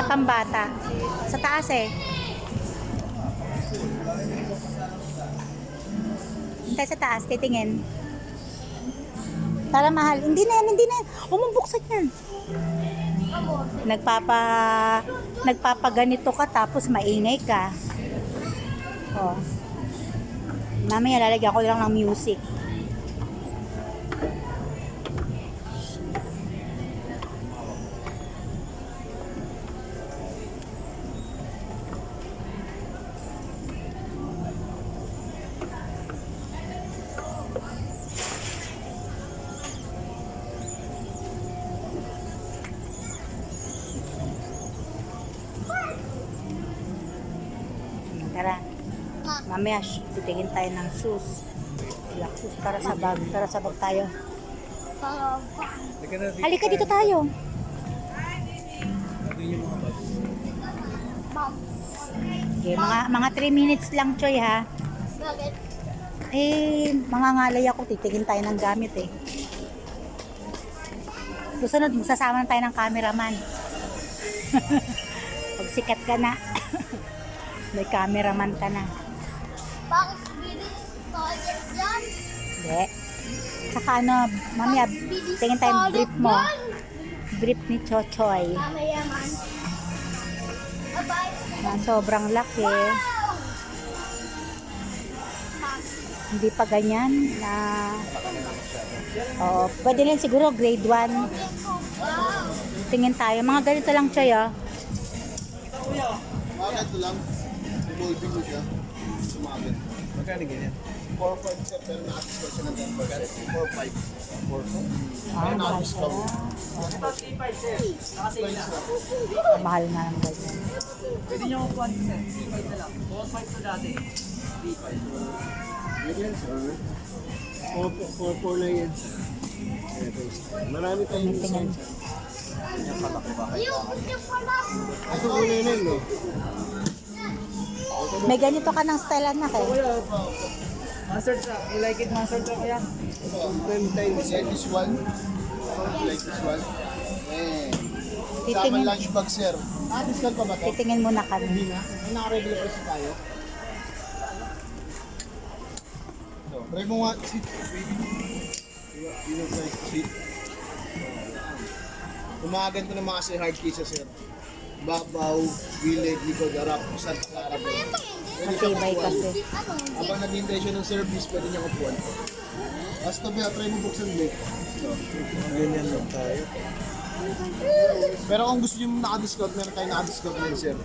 Pambata. Sa taas eh. Hintay sa taas, titingin. Tara mahal. Hindi na yan, hindi na yan. Buksan yan. Nagpapaganito ka tapos maingay ka. Oh. Mamaya lalagyan ko lang ng music. Tara. Mamaya, titingin tayo ng shoes. Black shoes para sa bag. Tara sa bag tayo. Halika dito tayo. Okay, mga 3 minutes lang, Choy, ha? Eh, mangangalay ako. Titingin tayo ng gamit, eh. Susunod, magsasama na tayo ng cameraman. Pag sikat ka na. May cameraman ka na. Bakit bilis tayo dyan? Hindi. Saka ano, mamaya, tingin tayo brief mo. Brief ni Chochoy. Mamaya man. Abay. Na sobrang laki. Hindi pa ganyan na pwede rin siguro grade 1. Tingin tayo. Mga ganito lang, Choy, oh. Bakit ito lang? Revolving mo siya. Sumabit. Magkano ganyan? 4.5 sir, pero na-discount siya ng 10%. 4.5. 4.5. Ah, mahal siya. Mahal nga ng ganyan. Pwede nyo kukuha din sir. 3.5 na lang. 4.5 to dati. 3.5. Yan sir. 4.4 na yan sir. Marami tayong Tingnan. design sir. Yung pala. Ito muna yun, no? May ganito ka ng style, anak, eh. Master truck. You like it master truck kaya? Ito tayong design. This one. You like this one? Eh. Sama Titingin, lunch bag sir. Discount pa ba ito? titingin muna Hindi kami. na. May naka-regular price tayo. So, try mo nga seat. Yun ang price seat. Umagan to ng mga kasi hard cases sir. Babaw, Gilead, Likod, Arap, Santa Clara. Matibay kasi. Ano? Habang naghihintay siya ng service, pwede niya kupuan. Basta ba, try mo buksan mo. So, Ganyan lang tayo. pero kung gusto niyo naka-discount, meron tayong naka-discount din sir.